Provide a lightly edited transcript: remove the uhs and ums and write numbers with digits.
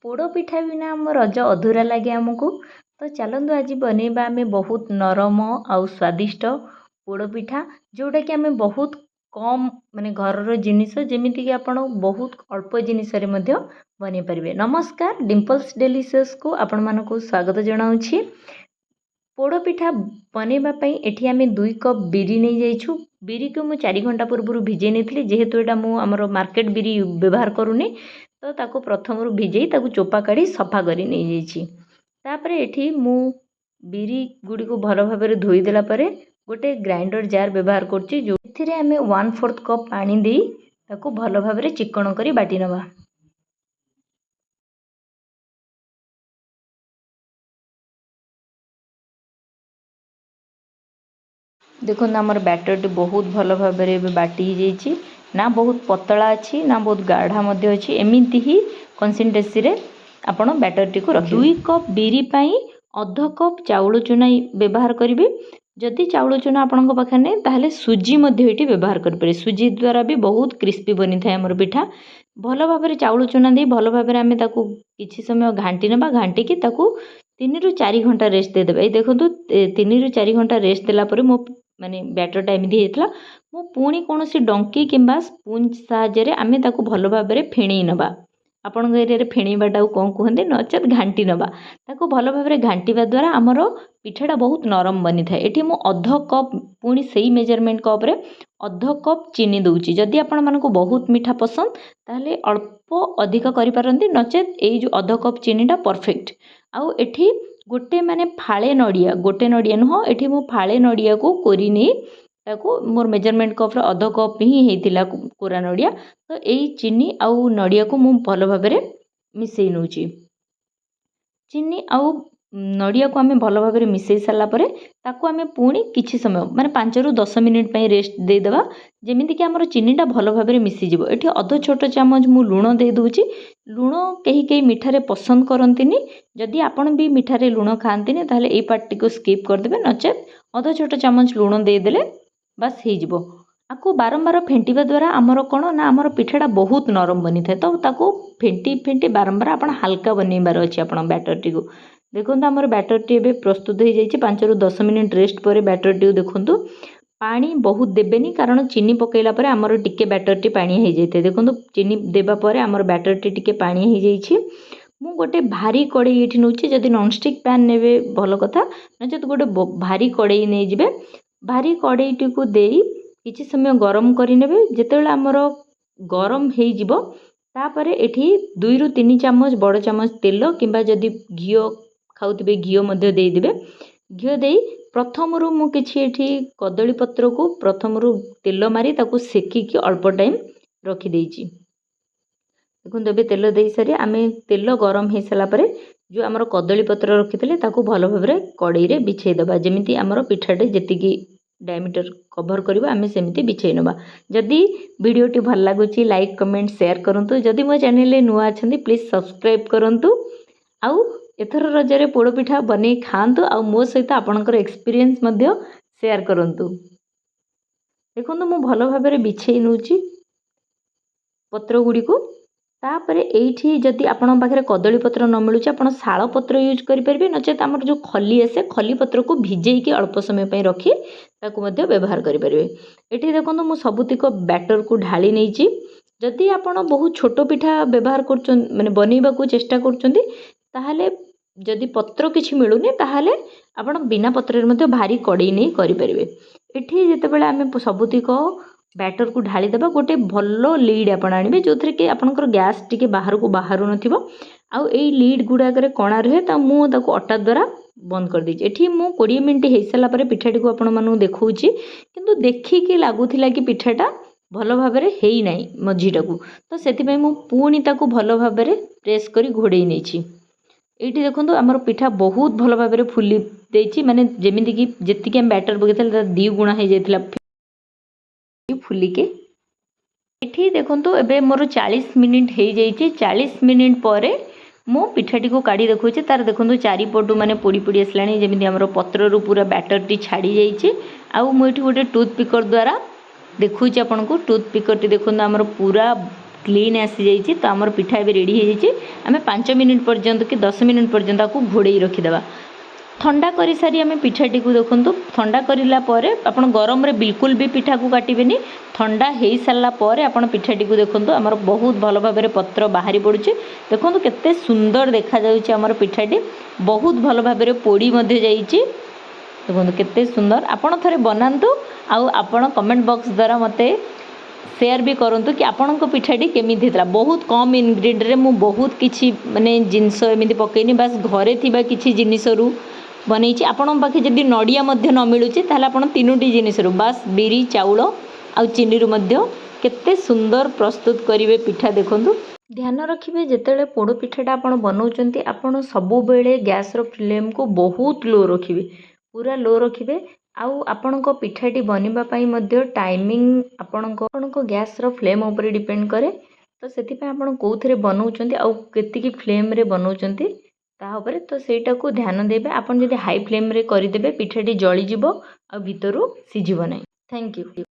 पोड़ पिठा बिना आम रज अधूरा लगे आमको। तो चलतु आज बनैबा आम बहुत नरम आउ स्वादिष्ट पोड़ पिठा, जोटा कि आम बहुत कम माने घर जिनिस जमीती कि आपण बहुत अल्प जिनिस बन पारे। नमस्कार, डिम्पल्स डेलीशियस को आपण मानक स्वागत जनाऊँगी। पोड़ पिठा बनैवाई एठी आम 2 कप बिरी नहीं जाइछु। बिरी को मु 4 घंटा पूर्व भिजे नहीं, जेहेतु यहाँ मुझे मार्केट बिरी व्यवहार करूनी, तो ताको प्रथम भिजे ताको चोपा काढ़ी सफा करी नहीं जाइछि। तापरे एठी मु बिरी गुड़ी को भल भाव धोईदेला परे गोटे ग्राइंडर जार व्यवहार करछि, जो एथिरे आमे 1/4 कप पानी दे ताको भल भाव चिक्कण करी बाटी नवा। देखो आमर बैटर बहुत भल भाव बाटी जाइए, ना बहुत पतला अच्छी ना बहुत गाढ़ा मध्य अच्छी, एमती ही कंसिस्टेंसी रे आपण बैटर टी को रख। 2 कप बिरी पाई अध कप चाउल चूना व्यवहार करेंगे। जदि चाउल चूना आपण पाखे नहीं ताहले सुजी ये व्यवहार करें। सुजी द्वारा भी बहुत क्रिस्पी बनी था आमर पिठा। भल भाव चाउल चूना दे भल भाव आम किसी समय घाटी ना, घाटिकी 3 ରୁ 4 घंटा रेस्ट देदेबा। ये देखो 3 ରୁ 4 घंटा रेस्ट देला मो माने बैटरटा एमती होता। मु पुणी कौन डंकी किंबा स्पूंज साहाय्य आम ताको भल भाव फेणई नवा। आपण एरिया फेणईबाटा कौन कहते नचेत घाटी नवा। ताको भल भाव घाटिवा द्वारा आमर पिठाटा बहुत नरम बनी था। एठी मु अध कप पुणी सही मेजरमेंट कप रे अध कप चीनी दूची। जदि आपण मानक बहुत मीठा पसंद ताहले अल्प अधिक करि पारंती, नचेत एई जो अध कप चीनीटा परफेक्ट। आउ एठी गोटे माने फाळे नड़िया, गोटे नड़िया नुह, एठी मु फाळे नड़िया को कोरी नहीं ताको मोर मेजरमेंट कप रे अध कप ही हेतिला कोरा नड़िया। तो एई चीनी आउ नड़िया को मु भल भाव मिसई नउची। चीनी आउ नड़िया को आम भल भाव मिसई सारा पर ताको आम पुणी किछि समय माने 5 ରୁ 10 मिनिट पई रेस्ट दे देबा, जेमिति कि हमर चीनीटा भल भाव मिसी जिवो। एठी अध छोट चामच मु लुण दे दूची। लुण कहीं कहीं मिठारे पसंद करंतिनी, जदि आपण भी मिठारे लुण खांतिनी ताहले एई पार्टी को स्किप कर देबे, नचेत अध छोट चामच लुण दे देले बस हे जिवो। आको बारंबार फेंटिबा द्वारा आमर कोन ना आमर पिठाटा बहुत नरम बनी थाए। तो ताको फेंटी फेंटी बारंबार आपण हल्का बनैबार अछि आपण बैटर टी को। देखो आमर बैटर टी एबे प्रस्तुत हो जाइए। 5 ରୁ 10 मिनिट रेस्ट पर बैटर टी देखो पानी बहुत देबेनी, कारण चीनी पकेला पर आमर टिके बैटर टी पानी हो जाए। देखो चीनी देबा पर आमर बैटर टी टिके पानी हो जाइए। मु गोटे भारी कड़े ये नौची, जदि नॉनस्टिक पैन नेबे भल कथा, नचेत गोटे भारी कड़े नहीं जिबे। भारी कड़े टी को देई किछि समय गरम करि नेबे। जेतेबेले आमर गरम हो जिवो तापरे एठी 2 ରୁ 3 चामच बड़ चामच तेल किंबा जदि घिओ खाउथिबे घिओ मध्ये दे देबे। घिओ देई प्रथम रु मु किछि एठी कदली पत्र को प्रथम रु तेल मारी ताको सेकी कि अल्प टाइम रखी देइछि। देखो एबे तेल दे सारी आमे तेल गरम हो सारा पर जो आमर कदली पत्र रखी ताको भल भाव कड़ाई रे बिछाई दबा, जेमिति आमर पिठाटे जेतिकी डायमीटर कभर करिबा आमे सेमिति बिछाई नबा। जदि वीडियोटी भल लागुची लाइक कमेंट शेयर करंतु। जदि मो चैनल नुआ अछंती प्लीज सब्सक्राइब करंतु। आउ एथर रजरे पोड़ पिठा बने खातु, आ मो सहित आपणकर एक्सपीरियंस मध्य शेयर करंतु। देखो मु भल भाव बिछाई नउची पत्र गुड़ी को। तापर एठी जदि आपण पाखे कदली पत्र न मिलूँ आपण शाल पत्र यूज करेंगे, नचेत आमर जो खली आसे खली पत्र को भिजेकी अल्प समय पर रखी ताकू मध्य व्यवहार करेंगे। एठी देखो मु सबुतिक बैटर को ढाली नहीं। जदि आपण बहुत छोट पिठा व्यवहार कर माने बनैबा को चेष्टा करछंती ताहले जदि पत्र किछि मिलूनी ताहले आपण बिना पत्र मध्य भारी कड़े नहीं करेंगे। एठी जेतेबेले आमे सबुतिक बैटर को ढाली देबा, गोटे भल लीड आपण आनिबे जो थरे कि आपनकर गैस टिके बाहर को बाहरु नथिबो। आउ एई लीड गुडा करे कणा रहे ता मु ताको अटा द्वारा बंद कर दी। एठी मु 20 मिनिट हे साला परे पिठाटी को आपण मानु देखौची, किंतु देखि कि लागुथिला कि पिठाटा भल भाबरे हेई नाही मझीटा को। तो सेति पई मु पुणी ताको भल भाबरे प्रेस करी घोड़ेई नेछि। एठी देखंतु हमर पिठा बहुत भल भाबरे फुली देछि, माने जेमिति कि जेतिके हम बैटर बगैथल ता 2 गुणा हे जायतिला फुली के। एठी देखंतु एबे मोर 40 मिनिट हे जाइछि। 40 मिनिट परे मो पिठाटी को काढ़ी देखौछि। तार देखंतु चारिपटु माने पोड़ी पोड़ी आसलाणी, जेमिति हमर पत्र रु पूरा बैटर टी छाड़ी जाइछि। आउ मु एठी गोटे टूथ पिकर द्वारा देखौछि आपनको। टूथ पिकर टी देखंतु हमर पूरा क्लीन आसी जाइए। तो आमर पिठा ए रेडी हो जाइए। आम 5 मिनिट पर्यंत कि 10 मिनिट पर्यंत आपको घोड़े रखीदे। ठंडा कर सारी आम पिठाटी को देखो ठंडा करला आपन गरम रे बिल्कुल भी पिठा को काटबेनी। ठंडा हो सारापर आप पिठाटी को देखो आमर बहुत भल भाव में पत्र बाहरी पड़ुचे। देखो केते सुंदर देखा जाउची आमर पिठाटी बहुत भल भाव में पोड़ी जाइए। देखो केते सुंदर आपन थरे बनातु आपण कमेंट बॉक्स द्वारा मते शेयर भी करूँ कि आपण पिठाटी केमी होता। बहुत कम इनग्रेडिएंट रे मु बहुत किछि माने जिनस एमती पकईनी बास घरे थिबा किछि जिनिसरू बनई। आपण पाखे जदि नड़िया न मिलूचे ताहले आपण 3टी जिनिसरू बास बिरी चाउल आउ चीनी रु मध्य केते सुंदर प्रस्तुत करिवे पिठा। देखंतु ध्यान रखिए जेतेबेले पोड़ पिठाटा आपण बनाउचंती आपण सबु बेले गैस रो फ्लेम को बहुत लो रखिए पूरा लो रखिए। आउ आपणक पिठाटी बनिबा पई मध्य टाइमिंग आपणक गैस रो फ्लेम ऊपर डिपेंड करे। तो सेति पे आपण कोउथरे बनाउचंती आउ केतिकी फ्लेम रे बनाउचंती ता ऊपर तो सेटा को ध्यान देबे। आपण जदि हाई फ्लेम रे करिदेबे पिठाटी जळी जिवो आ भितरु सिझिबो नै। Thank you.